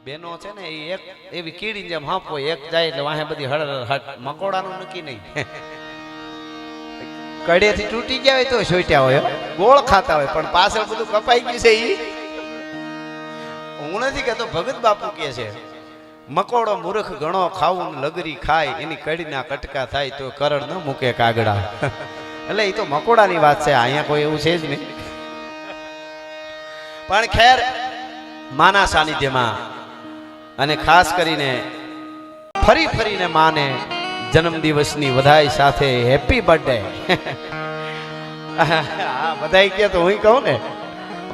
બેનો છે ને એ એક એવી કીડી જેમ હાંપો એક જાય એટલે વાહે બધી હળ મકોડાનું નક્કી નહીં. કડેથી તૂટી ગયા હોય તો સોટ્યા હોય, ગોળ ખાતા હોય, પણ પાછળ બધું કપાઈ ગયું છે. ઈ હું નથી કહેતો, ભગત બાપુ કહે છે મકોડો મૂર્ખ ઘણો ખાવું લગરી ખાય એની કડીના કટકા થાય તો કરડ ન મૂકે કાગડા. એટલે એ તો મકોડાની વાત છે, અહીંયા કોઈ એવું છે જ નહીં. પણ ખેર માના સાનિધ્યમાં અને ખાસ કરીને ફરી ફરીને માને જન્મદિવસની વધાઈ સાથે હેપી બર્થડે. બધાઈ કે તો હું કહું ને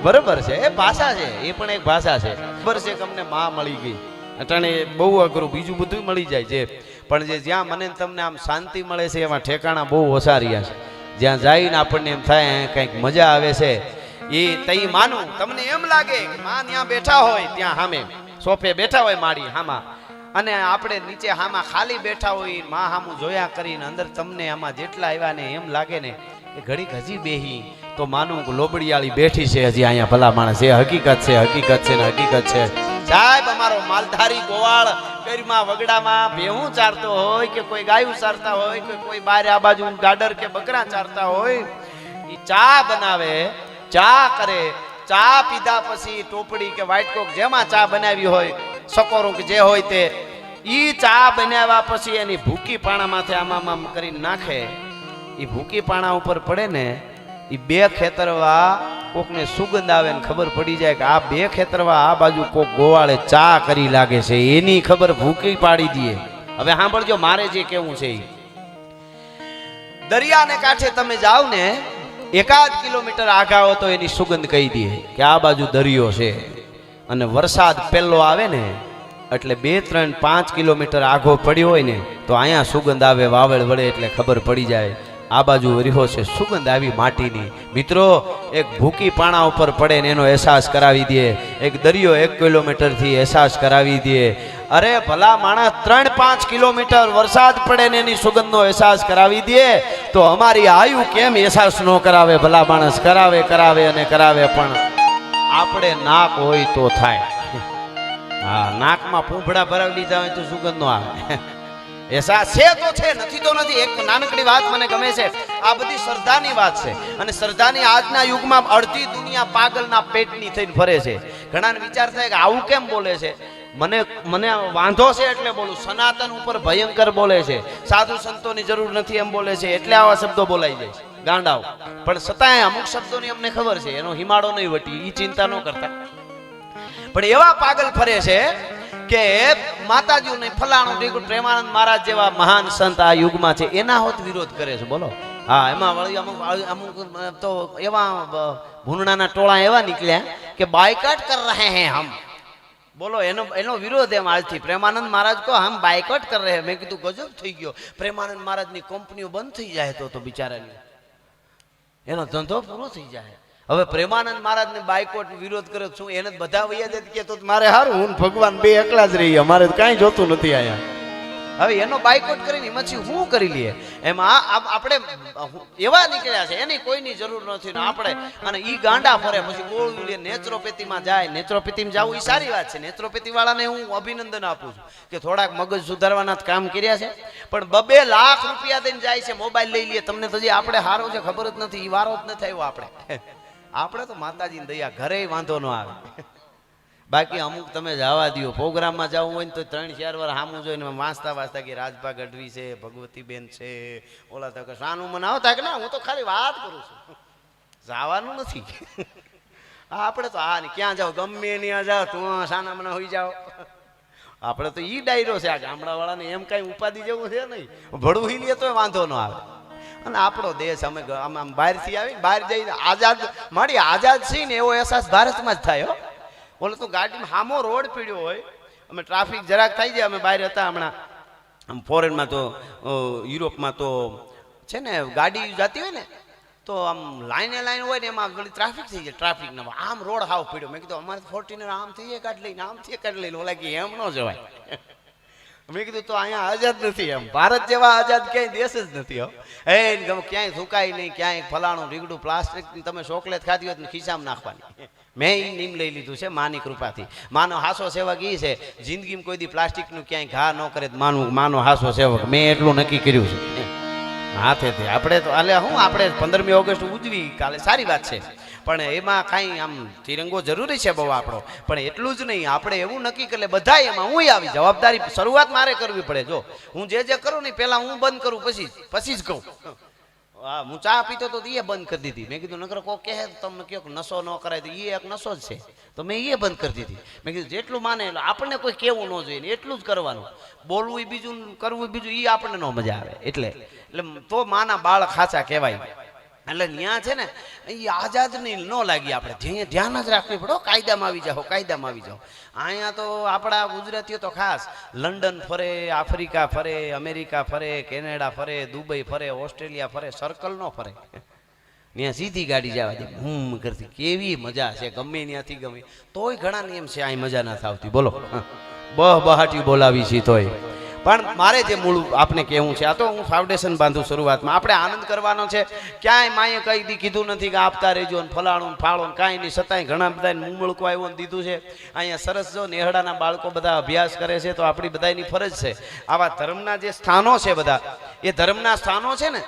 બરોબર છે, એ ભાષા છે, એ પણ એક ભાષા છે. ખબર છે કે અમને માં મળી ગઈ અટાણે બહુ અઘરું, બીજું બધું મળી જાય છે, પણ જે જ્યાં મને તમને આમ શાંતિ મળે છે એમાં ઠેકાણા બહુ ઓછા રહ્યા છે. જ્યાં જઈને આપણને એમ થાય કંઈક મજા આવે છે એ તઈ માનું. તમને એમ લાગે કે માં ત્યાં બેઠા હોય, ત્યાં સામે સોફે બેઠા હોય માડી હામાં, અને આપણે નીચે હામાં ખાલી બેઠા હોય, માં હામું જોયા કરીને અંદર તમને આમાં જેટલા આવ્યા ને એમ લાગે ને કે ઘડીક હજી બેહી તો માનું લોબડિયાળી બેઠી છે હજી અહીંયા ભલા માણસ. એ હકીકત છે, હકીકત છે ને હકીકત છે. સાહેબ અમારો માલધારી ગોવાળ ગરીમાં વગડામાં ભેહું ચારતો હોય કે કોઈ ગાયું ચારતા હોય કે કોઈ બાર આ બાજુ ગાડર કે બકરા ચારતા હોય, એ ચા બનાવે, ચા કરે, ચા પીધા પછી ટોપડી કે વ્હાઈટ કોક જેમાં ચા બનાવી હોય, સકોરું કે જે હોય તે, ઈ ચા બનાવ્યા પછી એની ભૂકી પાણા માથે આમ કરીને નાખે. એ ભૂકી પાણા ઉપર પડે ને એ બે ખેતરવા કોકને સુગંધ આવે ને ખબર પડી જાય કે આ બે ખેતરવા આ બાજુ કોક ગોવાળે ચા કરી લાગે છે, એની ખબર ભૂકી પાડી દે. હવે સાંભળજો મારે જે કેવું છે, દરિયાને કાંઠે તમે જાઓ ને 1 કિલોમીટર આઘા હો તો એની સુગંધ કહી દે કે આ બાજુ દરિયો છે. અને વરસાદ પહેલો આવે ને એટલે 2, 3, 5 કિલોમીટર આઘો પડ્યો હોય ને તો અહીંયા સુગંધ આવે, વાવળ વળે એટલે ખબર પડી જાય આ બાજુ રહ્યો છે સુગંધ આવી માટીની. મિત્રો એક ભૂકી પાણા ઉપર પડે ને એનો અહેસાસ કરાવી દે, એક દરિયો 1 કિલોમીટરથી અહેસાસ કરાવી દે. અરે ભલા માણસ 3-5 કિલોમીટર વરસાદ પડે ને એની સુગંધનો અહેસાસ કરાવી દે તો અમારી આયુ કેમ અહેસાસ ન કરાવે? ભલા માણસ કરાવે કરાવે અને કરાવે, પણ આપણે નાક હોય તો થાય. હા, નાકમાં પૂંભડા ભરાવી લીધા હોય તો સુગંધ નો આવે. એસા છે તો છે, નથી તો નથી. એક નાનકડી વાત મને ગમે છે, આ બધી શ્રદ્ધાની વાત છે, અને શ્રદ્ધાની આજના યુગમાં અડધી દુનિયા પાગલના પેટની થઈને ફરે છે. ઘણાને વિચાર થાય કે આવું કેમ બોલે છે, મને વાંધો છે એટલે બોલું. સનાતન ઉપર ભયંકર બોલે છે, સાધુ સંતોની જરૂર નથી એમ બોલે છે, એટલે આવા શબ્દો બોલાઈ જાય છે ગાંડાઓ. પણ છતાંય અમુક શબ્દોની અમને ખબર છે, એનો હિમાડો નહીં વટી, એ ચિંતા ન કરતા. પણ એવા પાગલ ફરે છે કે માતાજી ને ફલાણું ઢીકું પ્રેમાનંદ મહારાજ જેવા મહાન સંત આ યુગમાં છે એના હોત વિરોધ કરે છે. બોલો, હા, એમાં વળી અમુક તો એવા ભૂંડાના ટોળા એવા નીકળ્યા કે બાયકાટ કર રહે હે હમ. બોલો, એનો વિરોધ એમ આજથી. પ્રેમાનંદ મહારાજ કો હમ બાયકાટ કર રહે. મેં કીધું ગજબ થઈ ગયો, પ્રેમાનંદ મહારાજની કંપનીઓ બંધ થઈ જાય તો બિચારાની એનો ધંધો પૂરો થઈ જાય. હવે પ્રેમાનંદ મહારાજને બાયકોટ વિરોધ કરે શું? એને બધા વૈયા જ કે તો મારે હારું, હું ભગવાન બે એકલા જ રહીએ, અમારે કાંઈ જોતું નથી અહીંયા. હવે એનો બાયકોટ કરીને પછી હું કરી લઈએ? એમાં આપણે એવા નીકળ્યા છે એની કોઈની જરૂર નથી ને આપણે, અને ઈ ગાંડા ફરે પછી ગોળું લે, નેચરોપેથીમાં જાય. નેચરોપેથીમાં જવું એ સારી વાત છે, નેચરોપેથી વાળાને હું અભિનંદન આપું છું કે થોડાક મગજ સુધારવાના કામ કર્યા છે. પણ 2 લાખ રૂપિયા દઈને જાય છે, મોબાઈલ લઈ લઈએ. તમને તો જે આપણે હારો છે ખબર જ નથી, એ વારો જ નથી આવ્યો. આપણે તો માતાજીની દયા, ઘરે વાંધો ન આવે. બાકી અમુક તમે જવા દો, પ્રોગ્રામમાં જવું હોય ને તો 3-4 વાર સામું જોઈને વાંચતા વાંચતા કે રાજભા ગઢવી છે, ભગવતીબેન છે, ઓલા તો કે સાનું મને આવતા કે ના, હું તો ખાલી વાત કરું છું, જવાનું નથી. આપણે તો હા ક્યાં જાઓ, ગમે ત્યાં જાઓ તું સાના મને હોઈ જાઓ. આપણે તો ઈ ડાયરો છે આ ગામડા વાળાને, એમ કઈ ઉપાધિ જેવું છે નહીં. ભડવું લે તો વાંધો ન આવે. અને આપણો દેશ અમે આમ બહારથી આવી બહાર જઈને આઝાદ મારી આઝાદ છીએ ને એવો અહેસાસ ભારતમાં જ થાય. બોલો તો ગાડીમાં હામો રોડ પીડ્યો હોય, અમે ટ્રાફિક જરાક થઈ જાય. અમે બહાર હતા હમણાં, આમ ફોરેનમાં તો યુરોપમાં તો છે ને ગાડી જતી હોય ને તો આમ લાઈન હોય ને એમાં ટ્રાફિક થઈ જાય. ટ્રાફિકના આમ રોડ હાવ પીડ્યો. મેં કીધું અમારે 14 આમ થઈ કાઢ લઈને આમથી કાઢ લઈને, ઓલા કે એમ ન જવાય. મેં કીધું તો અહીંયા આઝાદ નથી, એમ ભારત જેવા આઝાદ ક્યાંય દેશ જ નથી. ક્યાંય થૂકાય નહીં, ક્યાંય ફલાણું રીગડું પ્લાસ્ટિક તમે ચોકલેટ ખાધી હોય તો ખિસ્સામાં નાખવાની, મેં એ નિયમ લઈ લીધું છે માની કૃપાથી. માનો હાસો સેવક એ છે જિંદગીમાં કોઈ દી પ્લાસ્ટિકનું ક્યાંય ઘા ન કરે માનો હાસો સેવક. મેં એટલું નક્કી કર્યું છે હાથેથી. આપણે તો હાલે હું આપણે 15મી ઓગસ્ટ ઉજવી કાલે સારી વાત છે, પણ એમાં કાંઈ આમ તિરંગો જરૂરી છે બહુ આપણો, પણ એટલું જ નહીં. આપણે એવું નક્કી કરી લે બધા એમાં હું આવી જવાબદારી શરૂઆત મારે કરવી પડે. જો હું જે કરું ને પહેલાં હું બંધ કરું પછી જ કહું. હા, હું ચા પીતો તો એ બંધ કરી દીધી. મેં કીધું નકર કોઈ કહે તમને કહો નશો ન કરાય તો એ એક નશો જ છે, તો મેં એ બંધ કરી દીધી. મેં કીધું જેટલું માને એટલે આપણને કોઈ કેવું ન જોઈએ, એટલું જ કરવાનું. બોલવું એ બીજું, કરવું બીજું, એ આપણને ન મજા આવે. એટલે તો માના બાળ ખાચા કહેવાય. એટલે ત્યાં છે ને એ આઝાદ નહીં ન લાગી. આપણે ધ્યાન જ રાખવી પડે. કાયદામાં આવી જાઓ, કાયદામાં આવી જાઓ. અહીંયા તો આપણા ગુજરાતીઓ તો ખાસ લંડન ફરે, આફ્રિકા ફરે, અમેરિકા ફરે, કેનેડા ફરે, દુબઈ ફરે, ઓસ્ટ્રેલિયા ફરે, સર્કલ ન ફરે. ત્યાં સીધી ગાડી જવા દે હું કરતી. કેવી મજા છે, ગમે ત્યાંથી ગમે. તોય ઘણા નિયમ છે અહીં મજા ના આવતી. બોલો બહાટી બોલાવી છે તોય. પણ મારે જે મૂળ આપને કહેવું છે, આ તો હું ફાઉન્ડેશન બાંધું શરૂઆતમાં. આપણે આનંદ કરવાનો છે. ક્યાંય માએ કઈ દી કીધું નથી કે આપતા રહેજો ને ફલાણું ફાળો ને કાંઈ નહીં. છતાંય ઘણા બધા મુમળકો આવ્યો ને દીધું છે. અહીંયા સરસ જો નેહડાના બાળકો બધા અભ્યાસ કરે છે, તો આપણી બધાની ફરજ છે. આવા ધર્મના જે સ્થાનો છે બધા, એ ધર્મના સ્થાનો છે ને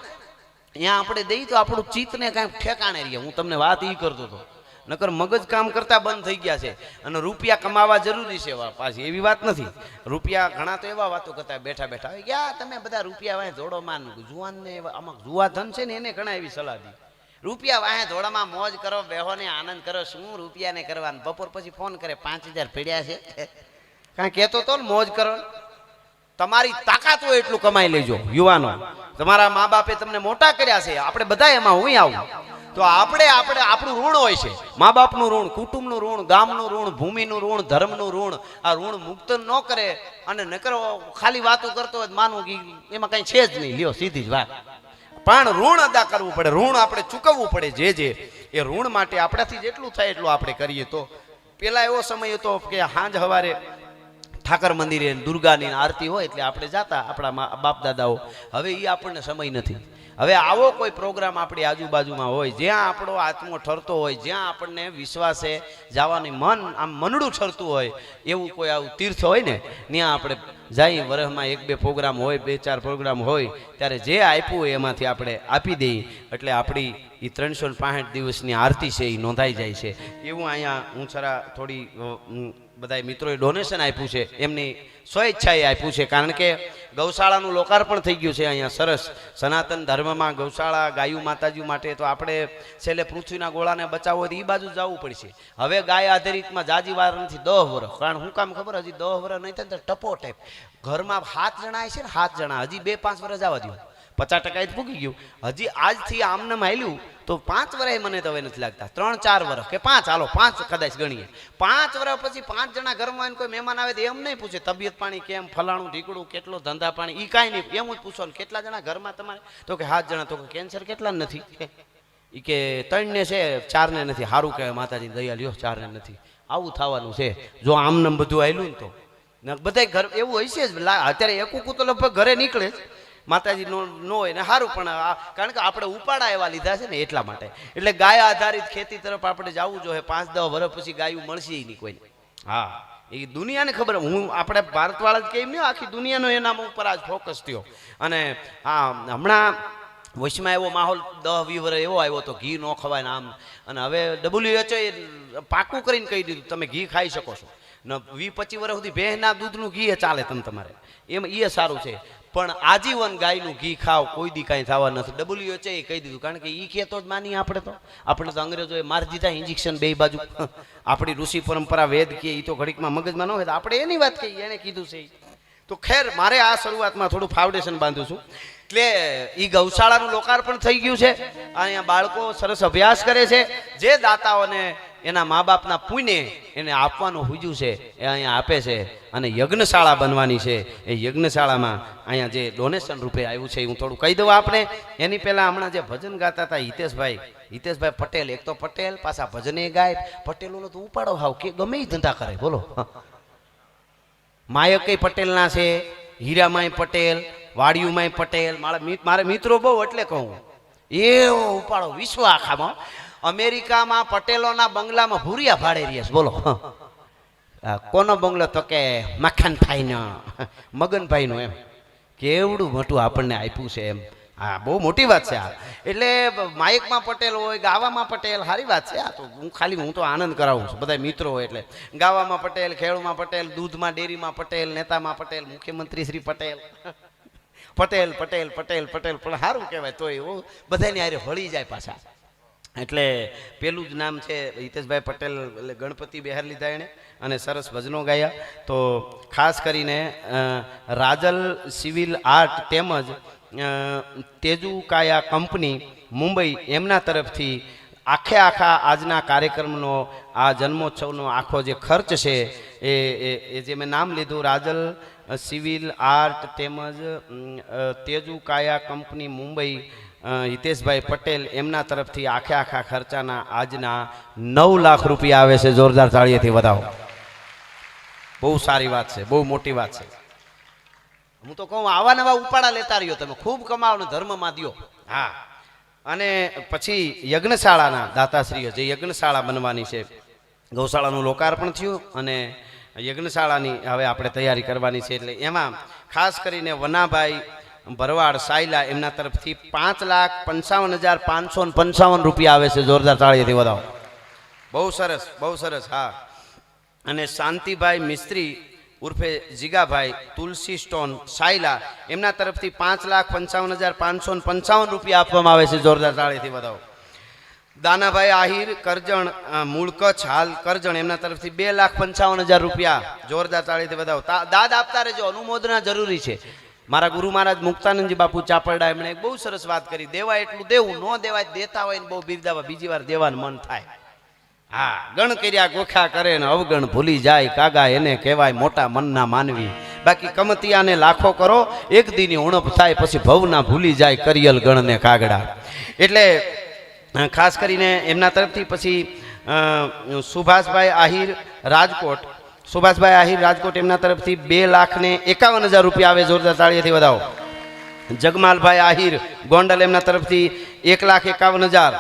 અહીંયા આપણે દઈએ તો આપણું ચિત્તને કાંઈ ઠેકાણે રહીએ. હું તમને વાત એ કરતો હતો. નકર મગજ કામ કરતા બંધ થઈ ગયા છે. અને રૂપિયા કમાવા જરૂરી છે. પાછી એવી વાત નથી. રૂપિયા ઘણા તો એવા વાતો કરતા બેઠા બેઠા ગયા તમે બધા રૂપિયા વાંહે ધોળો માન જુવાનને આમાં જુવા ધન છે ને એને ઘણા એવી સલાહ દી. રૂપિયા વાંહે ધોળામાં મોજ કરો, બેહો ને આનંદ કરો. શું રૂપિયાને કરવાનું? બપોર પછી ફોન કરે 5000 પડ્યા છે. કાંઈ કહેતો તો ને મોજ કરો. તમારી તાકાત હોય એટલું કમાઈ લેજો યુવાનો. તમારા મા બાપે તમને મોટા કર્યા છે. આપણે બધા એમાં હું આવું તો આપણે આપણું ઋણ હોય છે. મા બાપનું ઋણ, કુટુંબનું ઋણ, ગામનું ઋણ, ભૂમિનું ઋણ, ધર્મનું ઋણ. આ ઋણ મુક્ત ન કરે અને નકર ખાલી વાતો કરતો હોય માનું કે એમાં કઈ છે જ નહીં. લ્યો સીધી જ વાત. પણ ઋણ અદા કરવું પડે, ઋણ આપણે ચૂકવવું પડે. જે એ ઋણ માટે આપણાથી જેટલું થાય એટલું આપણે કરીએ. તો પેલા એવો સમય હતો કે સાંજ સવારે ઠાકર મંદિરે દુર્ગાની આરતી હોય એટલે આપણે જાતા આપણા બાપ દાદાઓ. હવે એ આપણને સમય નથી. હવે આવો કોઈ પ્રોગ્રામ આપણી આજુબાજુમાં હોય, જ્યાં આપણો આત્મો ઠરતો હોય, જ્યાં આપણને વિશ્વાસે જવાની આમ મનડું ઠરતું હોય, એવું કોઈ આવું તીર્થ હોય ને ત્યાં આપણે જઈ. વર્ષમાં 1-2 પ્રોગ્રામ હોય, 2-4 પ્રોગ્રામ હોય, ત્યારે જે આપ્યું હોય એમાંથી આપણે આપી દઈએ. એટલે આપણી એ 365 દિવસની આરતી છે એ નોંધાઈ જાય છે. એવું અહીંયા હું છરા થોડી બધા મિત્રોએ ડોનેશન આપ્યું છે, એમની સ્વઈચ્છાએ આપ્યું છે. કારણ કે ગૌશાળાનું લોકાર્પણ થઈ ગયું છે અહીંયા સરસ. સનાતન ધર્મમાં ગૌશાળા ગાયું માતાજી માટે તો આપણે છેલ્લે પૃથ્વીના ગોળાને બચાવવો હોય તો એ બાજુ જવું પડશે. હવે ગાય આધારિતમાં જાજી વાર નથી, 10 વર્ષ. કારણ શું કામ ખબર? હજી 10 વર્ષ નહીં થાય તો ટપો ટાઈપ ઘરમાં 7 જણા છે ને, 7 જણા હજી 2-5 વર્ષ જવા દો. 50% પૂગી ગયું. હજી આજથી આમને માયલું તો 5 વર્ષ મને તો હવે નથી લાગતા. 3-4 વર્ષ કે 5, હાલો 5 કદાચ ગણીએ. 5 વર્ષ પછી 5 જણા ઘરમાં કોઈ મહેમાન આવે તો એમ નહીં પૂછે તબિયત પાણી કેમ, ફલાણું ઢીકડું, કેટલો ધંધા પાણી, એ કાંઈ નહીં. એમ જ પૂછવાનું કેટલા જણા ઘરમાં તમારે? તો કે 7 જણા. તો કે કેન્સર કેટલા નથી? એ કે 3 ને છે, 4 ને નથી. સારું કહેવાય માતાજી દયા લ્યો 4 ને નથી. આવું થવાનું છે જો આમને બધું આવેલું ને તો. બધા ઘર એવું હશે જ. અત્યારે એકું તો લગભગ ઘરે નીકળે જ માતાજી ન હોય ને સારું. પણ કારણ કે આપણે ઉપાડા એવા લીધા છે ને એટલા માટે. એટલે ગાય આધારિત ખેતી તરફ આપણે જવું જોઈએ. 5-10 વર્ષ પછી ગાયું મળશે નહીં કોઈને. હા, એ દુનિયાને ખબર. હું આપણે ભારતવાળા જ કેમ નહીં, આખી દુનિયાનો એના ઉપર આજ ફોકસ થયો. અને હા, હમણાં વચમાં એવો માહોલ 10-20 વર્ષ એવો આવ્યો તો ઘી ન ખવાય ને આમ. અને હવે WHO પાકું કરીને કહી દીધું તમે ઘી ખાઈ શકો છો ને. 20-25 વર્ષ સુધી ભેંસના દૂધનું ઘી એ ચાલે તમારે એમ. એ સારું છે. પણ આજીવન ગાયનું ઘી ખાવ, કોઈ દી કાંઈ થવા નથી. WHO કહી દીધું. કારણ કે એ કહેતો જ માની આપણે તો અંગ્રેજોએ મારી દીધા ઇન્જેક્શન 2 બાજુ. આપણી ઋષિ પરંપરા વેદ કે એ તો ઘડીકમાં મગજમાં ન હોય તો આપણે એની વાત કહીએ, એને કીધું છે. તો ખેર મારે આ શરૂઆતમાં થોડું ફાઉન્ડેશન બાંધું છું. એટલે એ ગૌશાળાનું લોકાર્પણ થઈ ગયું છે. અહીંયા બાળકો સરસ અભ્યાસ કરે છે. જે દાતાઓને એના મા બાપના પુણ્ય એને આપવાનું હુજ્યું છે એ અહીંયા આપે છે. અને યજ્ઞશાળા બનવાની છે. એ યજ્ઞશાળામાં અહીંયા જે ડોનેશન રૂપે આવ્યું છે હું થોડું કહી દઉં આપણે. એની પહેલાં હમણાં જે ભજન ગાતા હતા હિતેશભાઈ પટેલ, એક તો પટેલ પાછા ભજને ગાય. પટેલોનો તો ઉપાડો હાવ કે ગમે એ ધંધા કરે. બોલો, માયકઈ પટેલના છે, હીરામાય પટેલ, વાડિયુમાય પટેલ. મારે મિત્રો બહુ એટલે કહું એવો ઉપાડો વિશ્વ આખામાં. અમેરિકામાં પટેલોના બંગલામાં ભૂરિયા ભાડે રહીએ છે. બોલો કોનો બંગલો? તો કે મખનભાઈનો, મગનભાઈનો. એમ કેવડું મોટું આપણને આપ્યું છે એમ. હા, બહુ મોટી વાત છે આ. એટલે માઇકમાં પટેલ હોય, ગાવામાં પટેલ, સારી વાત છે આ. તો હું તો આનંદ કરાવું છું બધા મિત્રો હોય એટલે. ગાવામાં પટેલ, ખેડૂમાં પટેલ, દૂધમાં ડેરીમાં પટેલ, નેતામાં પટેલ, મુખ્યમંત્રી શ્રી પટેલ, પટેલ પટેલ પટેલ પટેલ. પણ સારું કહેવાય તો એવું બધાની હારે ભળી જાય પાછા. એટલે પેલું જ નામ છે હિતેશભાઈ પટેલ, એટલે ગણપતિ બહાર લીધા એણે અને સરસ ભજનો ગાયા. તો ખાસ કરીને રાજલ સિવિલ આર્ટ તેમજ તેજુકાયા કંપની મુંબઈ એમના તરફથી આખા આજના કાર્યક્રમનો આ જન્મોત્સવનો આખો જે ખર્ચ છે એ જે મેં નામ લીધું રાજલ સિવિલ આર્ટ તેમજ તેજુકાયા કંપની મુંબઈ હિતેશભાઈ પટેલ એમના તરફથી આખા ખર્ચાના આજના 9 લાખ રૂપિયા આવે છે. જોરદાર તાળીઓથી વધાવો. બહુ સારી વાત છે, બહુ મોટી વાત છે. હું તો કહું આવા નવા ઉપાડા લેતા રહ્યો, તમે ખૂબ કમાવો ને ધર્મમાં દ્યો. હા, અને પછી યજ્ઞશાળાના દાતાશ્રીઓ જે યજ્ઞશાળા બનવાની છે, ગૌશાળાનું લોકાર્પણ થયું અને યજ્ઞશાળાની હવે આપણે તૈયારી કરવાની છે. એટલે એમાં ખાસ કરીને વનાભાઈ ભરવાડ સાયલા એમના તરફથી 5,55,555 રૂપિયા આવે છે. જોરદાર તાળીઓથી વધાવો. બહુ સરસ, બહુ સરસ. હા, અને શાંતિભાઈ મિસ્ત્રી ઉર્ફે જીગાભાઈ તુલસી સ્ટોન સાયલા એમના તરફથી 5,55,555 રૂપિયા આપવામાં આવે છે. જોરદાર તાળીથી વધાવો. દાનાભાઈ આહિર કરજણ, મૂળ કચ્છ, હાલ કરજણ, એમના તરફથી 2,55,000 રૂપિયા. જોરદાર તાળીથી વધાવો. દાદ આપતા રહેજો, અનુમોદના જરૂરી છે. મારા ગુરુ મહારાજ મુક્તાનંદજી બાપુ ચાપરડા એમણે એક બહુ સરસ વાત કરી, દેવાય એટલું દેવું, ન દેવાય દેતા હોય ને બહુ બિરદાવા, બીજી વાર દેવાનું મન થાય. હા, ગણ કર્યા ગોખા કરે ને અવગણ ભૂલી જાય, કાગા એને કહેવાય મોટા મનના માનવી. બાકી કમતિયાને લાખો કરો, એક દીની ઉણપ થાય, પછી ભવના ભૂલી જાય કરિયલ ગણને કાગડા. એટલે ખાસ કરીને એમના તરફથી પછી સુભાષભાઈ આહિર રાજકોટ, સુભાષભાઈ આહિર રાજકોટ એમના તરફથી 2,51,000 રૂપિયા આવે. જોરદાર તાળીઓથી વધાવો. જગમાલભાઈ આહિર ગોંડલ એમના તરફથી 1,51,000.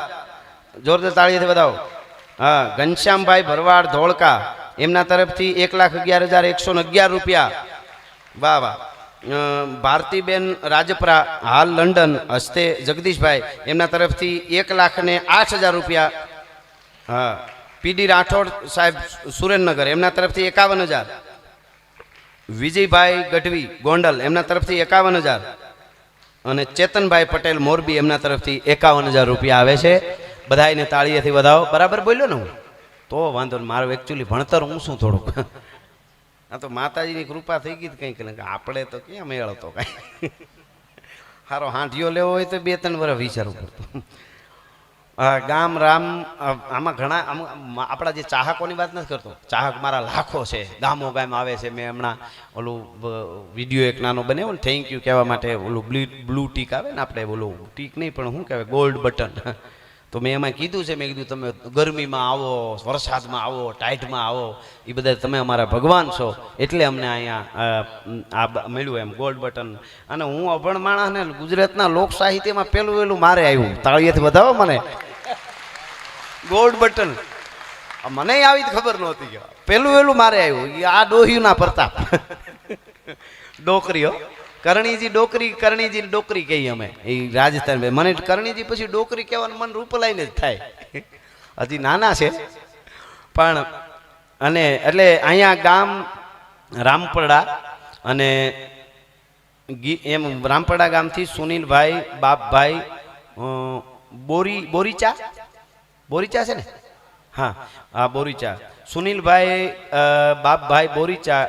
જોરદાર તાળીઓથી વધાવો. હા, ઘનશ્યામભાઈ ભરવાડ ધોળકા એમના તરફથી 1,11,111 રૂપિયા. વાહ વાહ. ભારતીબેન રાજપરા હાલ લંડન હસ્તે જગદીશભાઈ એમના તરફથી 1,08,000 રૂપિયા. હા, પીડી રાઠોડ સાહેબ સુરેન્દ્રનગર એમના તરફથી 51,000. વિજયભાઈ ગઢવી ગોંડલ એમના તરફથી 51,000. અને ચેતનભાઈ પટેલ મોરબી એમના તરફથી 51,000 રૂપિયા આવે છે. બધાને તાળીએથી વધાવો. બરાબર બોલ્યો ને હું? તો વાંધો ને, મારું એકચ્યુઅલી ભણતર હું શું થોડુંક, આ તો માતાજીની કૃપા થઈ ગઈ કંઈક ને આપણે તો ક્યાં મેળ હતો કાંઈ. સારો હાંઠિયો લેવો હોય તો 2-3 વર્ષ વિચારવું પડતું. ગામ રામ આમાં ઘણા આપણા જે ચાહકોની વાત નથી કરતો, ચાહક મારા લાખો છે, ગામો ગામ આવે છે. મેં હમણાં ઓલું વિડીયો એક નાનો બનાવ્યો ને થેન્ક યુ કહેવા માટે, ઓલું બ્લુ ટીક આવે ને, આપણે ઓલું ટીક નહીં પણ શું કહેવાય, ગોલ્ડ બટન. તો મેં એમાં કીધું છે, મેં કીધું તમે ગરમીમાં આવો, વરસાદમાં આવો, ટાઈટમાં આવો, એ બધા તમે અમારા ભગવાન છો, એટલે અમને અહીંયા આ મળ્યું એમ ગોલ્ડ બટન. અને હું અભણ માણસ ને ગુજરાતના લોક સાહિત્યમાં પેલું વેલું મારે આવ્યું. તાળીએથી વધાવો મને. ગોલ્ડ બટન મને આવી જ ખબર નહોતી કે પેલું વેલું મારે આવ્યું. આ ડોહ્યુંના પ્રતાપ. ડોકરીઓ કરણીજી ડોકરી, કરણીજી ડોકરી કહીએ અમે એ રાજસ્થાન. મને કરણીજી પછી ડોકરી કહેવાનું મન રૂપલાઈને જ થાય. હજી નાના છે પણ. અને એટલે અહીંયા ગામ રામપડા અને એમ રામપડા ગામથી સુનિલભાઈ બાપભાઈ બોરીચા છે ને? હા હા, બોરીચા. સુનિલભાઈ બાપભાઈ બોરીચા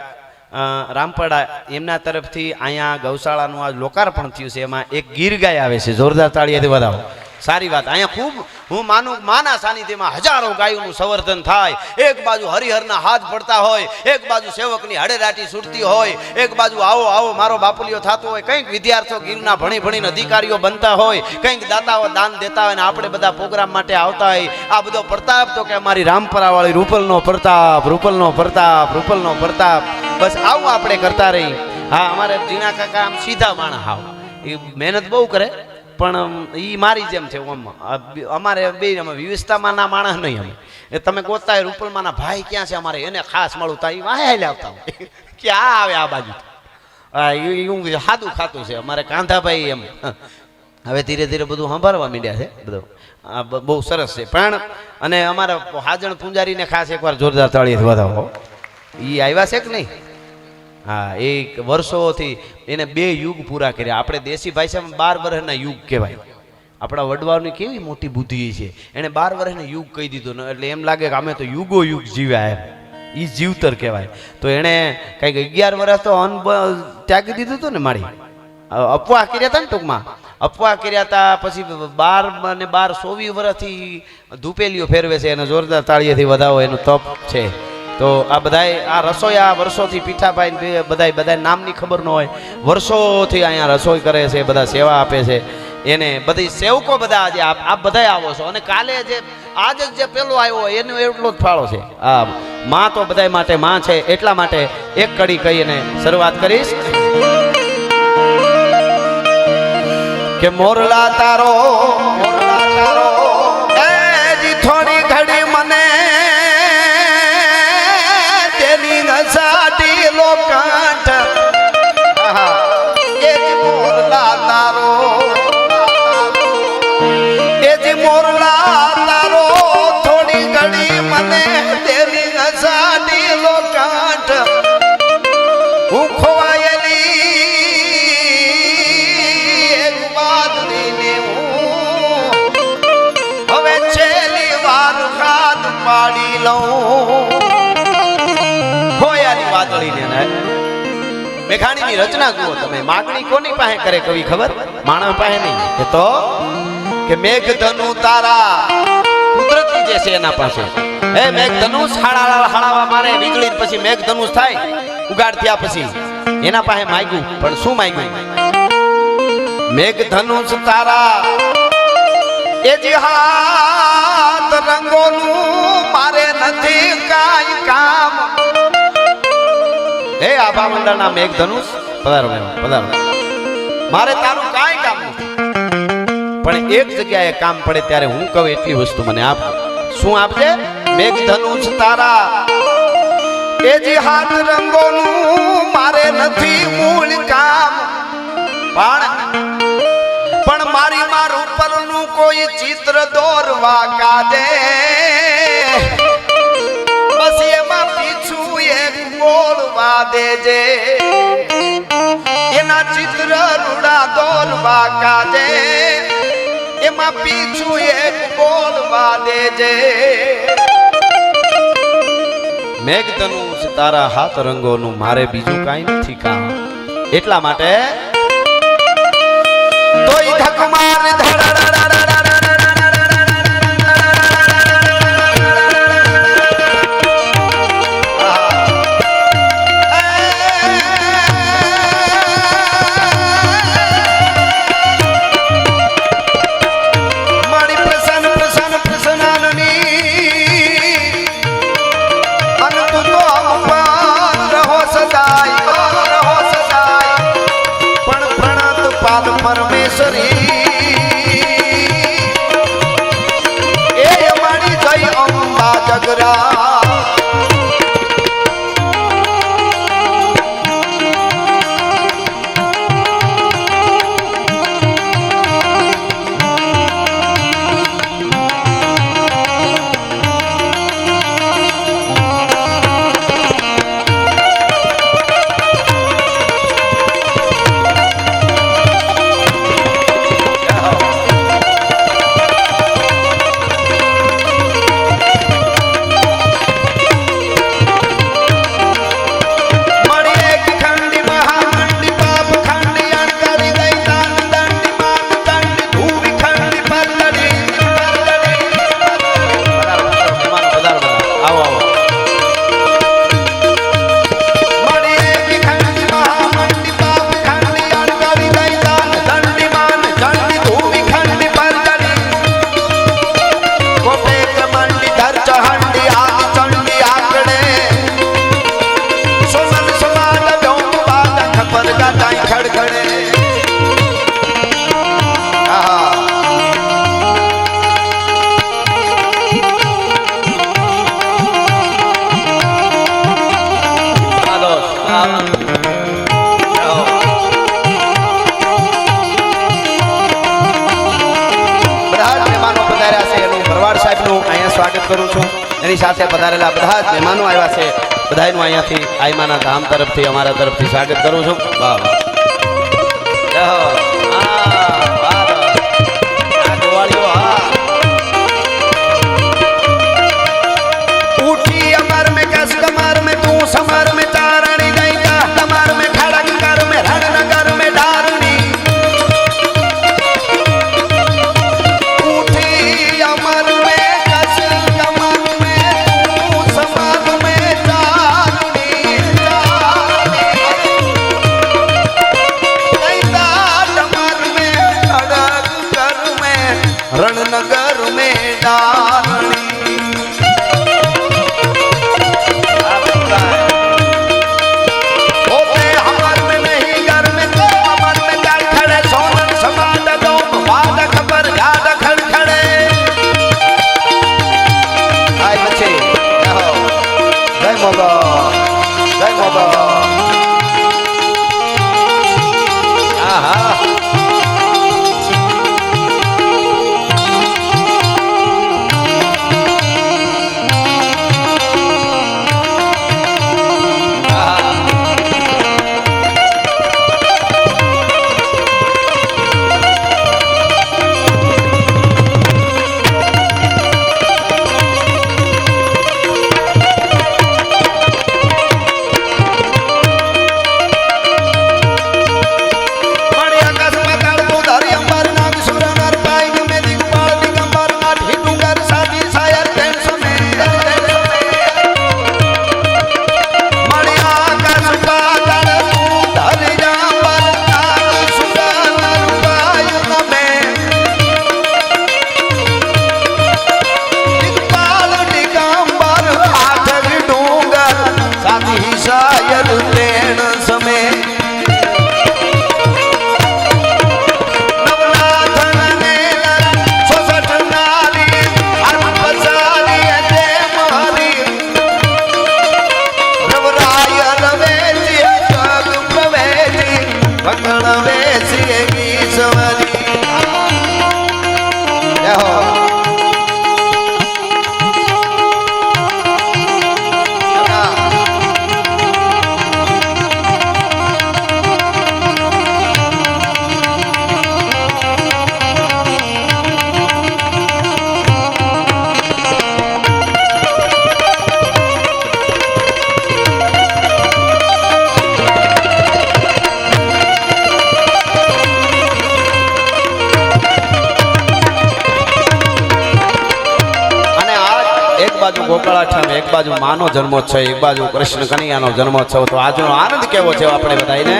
રામપડા એમના તરફથી અહીંયા ગૌશાળાનું આ લોકાર્પણ થયું છે. એમાં એક ગીર ગાય આવે છે. જોરદાર તાળીઓથી વધાવો. સારી વાત. અહીંયા ખૂબ હું માનું માના સાનિધ્યમાં હજારો ગાયોનું સંવર્ધન થાય. એક બાજુ હરિહરના હાથ પડતા હોય, એક બાજુ સેવકની હડેરાટી છૂટતી હોય, એક બાજુ આવો આવો મારો બાપુલિયો થતો હોય, કંઈક વિદ્યાર્થીઓ ગીરના ભણી ભણીને અધિકારીઓ બનતા હોય, કંઈક દાતાઓ દાન દેતા હોય ને આપણે બધા પ્રોગ્રામ માટે આવતા હોય. આ બધો પ્રતાપ તો કે અમારી રામપરાવાળી રૂપલનો પ્રતાપ, રૂપલનો પ્રતાપ, રૂપલનો પ્રતાપ. બસ આવું આપણે કરતા રહી. હા, અમારે જીણા કાકા આમ સીધા માણસ, હાવ એ મહેનત બહુ કરે પણ એ મારી જેમ છે અમારે બે વિવિધતામાં ના માણસ નહીં અમે એ તમે ગોતા રૂપલમાના ભાઈ ક્યાં છે અમારે એને ખાસ મળું તા એ વાહે આવતા હોય ક્યાં આવે આ બાજુ એવું સાદું ખાતું છે અમારે કાંધાભાઈ એમ હવે ધીરે ધીરે બધું સંભાળવા માંડ્યા છે બધું બહુ સરસ છે પણ અને અમારા હાજણ પૂંજારીને ખાસ એકવાર જોરદાર તાળીથી વધાવો એ આવ્યા છે કે નહીં હા એ વર્ષોથી એને 2 યુગ પૂરા કર્યા આપણે દેશી ભાષામાં 12 વર્ષના યુગ કહેવાય આપણા વડવાઓની કેવી મોટી બુદ્ધિ છે એને 12 વર્ષના યુગ કહી દીધું ને એટલે એમ લાગે કે અમે તો યુગો યુગ જીવ્યા એમ એ જીવતર કહેવાય તો એણે કંઈક 11 વર્ષ તો અન્ન ત્યાગી દીધું હતું ને મારી અપવાહ કર્યા હતા ને ટૂંકમાં અપવાહ કર્યા હતા પછી 12 અને 24 વર્ષથી ધૂપેલીઓ ફેરવે છે એને જોરદાર તાળીએથી વધાવો એનું તપ છે તો આ બધાય આ રસોઈયા વર્ષોથી પીઠાભાઈ બધાય નામની ખબર ન હોય વર્ષોથી અહીંયા રસોઈ કરે છે બધા સેવા આપે છે એને બધી સેવકો બધા આજે આપ બધાય આવો છો અને કાલે જે આજ જે પેલો આવ્યો હોય એનો એટલો જ ફાળો છે આ માં તો બધાય માટે માં છે એટલા માટે એક કડી કહીને શરૂઆત કરીશ કે મોરલા તારો એ જી થોડી ઘડી મને તેની નસાટી લોકાંઠ એ જી મોરલા તારો એ જી મોરલા તારો થોડી ઘડી મને તેની નસાટી લોકાંઠ હું ખોવાયેલી પાડી લઉં હોયાની વાદળીને મેઘાણીની રચના જુઓ તમે માગણી કોની પાસે કરે કવિ ખબર માનવ પાસે નહીં કે તો કે મેઘ ધનુ તારા કુદરતી જે છે એના પાસે એ મેઘ ધનુષ હાળાવા મારે વીજળી પછી મેઘ ધનુષ થાય ઉગાડ થયા પછી એના પાસે માંગ્યું પણ શું માંગ્યું મેઘ ધનુષ તારા એ હાથ રંગોનું મારે નથી કાઈ કામ હે આભા મંડળના મેઘ ધનુષ પધારો પધારો મારે તારું કાઈ કામ નથી પણ એક જગ્યાએ કામ પડે ત્યારે હું કહું એટલી વસ્તુ મને આપ શું આપજે મેઘ ધનુષ તારા એ જે હાથ રંગોનું મારે નથી મૂળ કામ પણ મારી મારું પરનું કોઈ ચિત્ર દોરવા કાજે બસ એમાં પીછું એક બોલવા દેજે એના ચિત્ર રૂડા દોરવા કાજે એમાં પીછું એક બોલવા દેજે મેઘધનુષ તારા હાથ રંગોનું મારે બીજું કાંઈ નથી કામ એટલા માટે તોય ધક માર મારી પ્રસન્ન અને તું તો રહો સદાય બધા જ મહેમાનો પધાર્યા છે એનું ભરવાડ સાહેબનું અહીંયા સ્વાગત કરું છું. એની સાથે પધારેલા બધા જ મહેમાનો આવ્યા છે બધાનું અહીંયાથી આઈમાના ધામ તરફથી અમારા તરફથી સ્વાગત કરું છું. વાહ વાહ. જય હો. હા, વાહ વાહ. આ ગોવાળીઓ, હા. उठी अमर में कस कमर में तू समर में चारणी गई का कमर में खड़क कर में रणनगर में डारणी उठी अमर में कस कमर में तू समर में चारणी गई का कमर में खड़क कर में रणनगर में डारणी ગોકળાઠામ એક બાજુ માનો જન્મોત્સવ એક બાજુ કૃષ્ણ કનૈયાનો જન્મોત્સવ તો આજનો આનંદ કેવો છે આપણે બધાને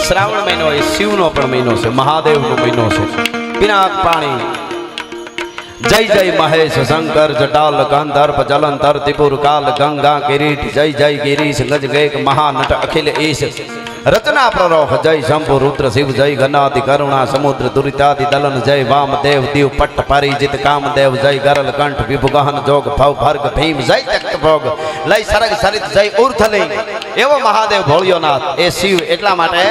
શ્રાવણ મહિનો એ શિવનો પણ મહિનો છે, મહાદેવનો મહિનો છે. પિનાક પાણી જય જય મહેશ શંકર જટાલ ગાંધર્વ જલંધર ત્રિપુર કાલ ગંગા કિરીટ જય જય ગિરીશ ગજ ગેક મહાનટ અખિલ ઈશ રચના પ્રરોહ જય શંભુ રુદ્ર શિવ જય ગનાદિ કરુણા સમુદ્ર દુરિતાદિ દલન જય વામદેવ દીવ પટ્ટ પરિજિત કામદેવ જય ગરલ કંઠ વિભુ ગહન જોગ ભવ ભર્ગ ભીમ જય તખ્ત ભોગ લય સરગ સરિત જય ઉર્ધલિંગ એવો મહાદેવ ભોળિયોનાથ એ શિવ. એટલા માટે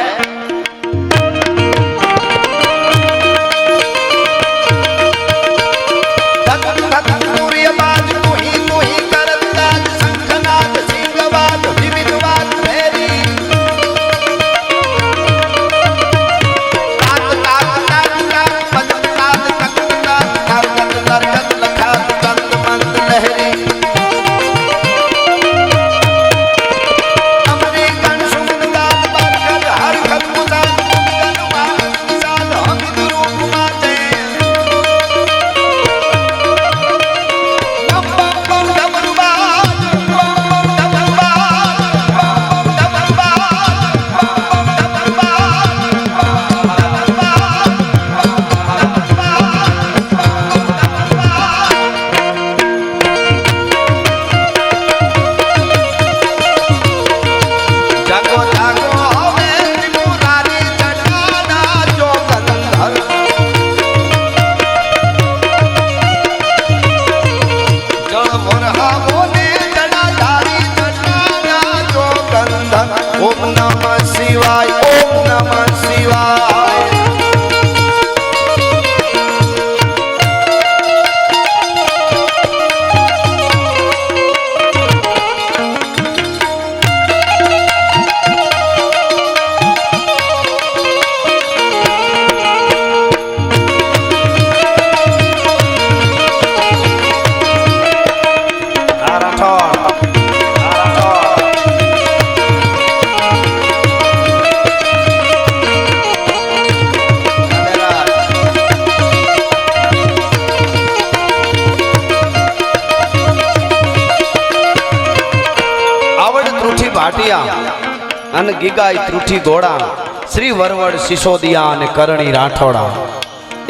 અને ગીગાઈ ત્રુઠી ઘોડા શ્રી વરવડ સિસોદિયા અને કરણી રાઠોડા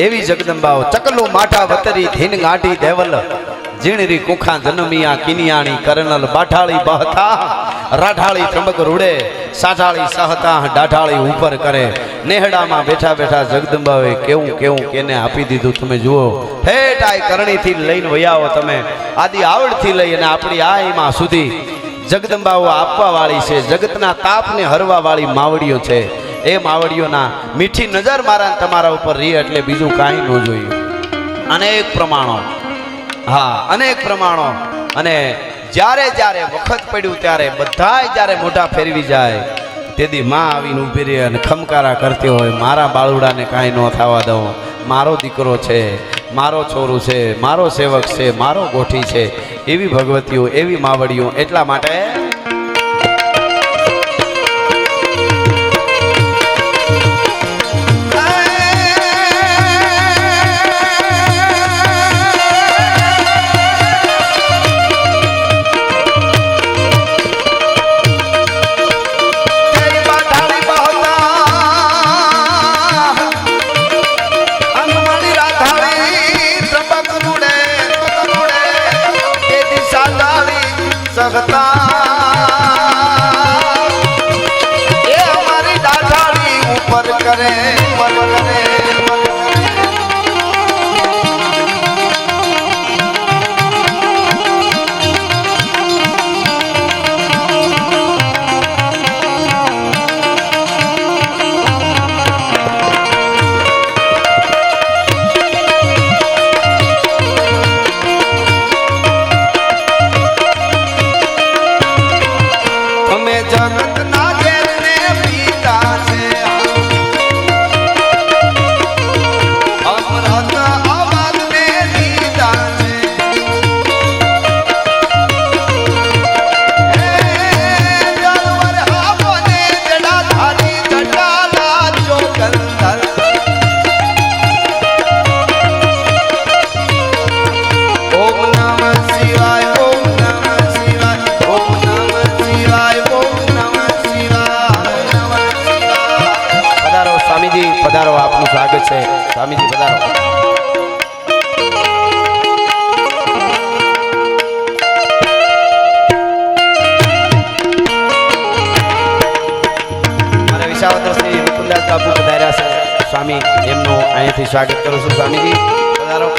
એવી જગદંબાઓ ચકલું માઠા વતરી ધીન ગાંઠી દેવલ ઝીણરી કુખા જનમિયા કિનિયાણી કરનલ બાઠાળી બહતા રાઠાળી ત્રંબક રૂડે સાઠાળી સહતા ડાઠાળી ઉપર કરે. નેહડામાં બેઠા બેઠા જગદંબાએ કેવું કેવું કેને આપી દીધું તમે જુઓ. ઠેઠ આ કરણીથી લઈને વયાવો તમે આદિ આવડથી લઈ અને આપણી આ એમાં સુધી જગદંબાઓ આપવા વાળી છે. જગતના તાપને હરવા વાળી માવડીઓ છે. એ માવડીઓના મીઠી નજર મારા તમારા ઉપર રહી એટલે બીજું કાંઈ ન જોઈએ. અનેક પ્રમાણો, હા અનેક પ્રમાણો. અને જ્યારે જ્યારે વખત પડ્યું ત્યારે બધાય જ્યારે મોઢા ફેરવી જાય તેથી માં આવીને ઊભી રહી અને ખમકારા કરતી હોય, મારા બાળુડાને કાંઈ ન થવા દઉં, મારો દીકરો છે, મારો છોરું છે, મારો સેવક છે, મારો ગોઠી છે. એવી ભગવતીઓ, એવી માવડીઓ. એટલા માટે પધારો, આપનું સ્વાગત છે. સ્વામીજી પધારો. મારા વિસાવદર શ્રી મુકુદાસ બાપુ પધાર્યા છે. સ્વામી એમનું અહીંયાથી સ્વાગત કરું છું. સ્વામીજી પધારો.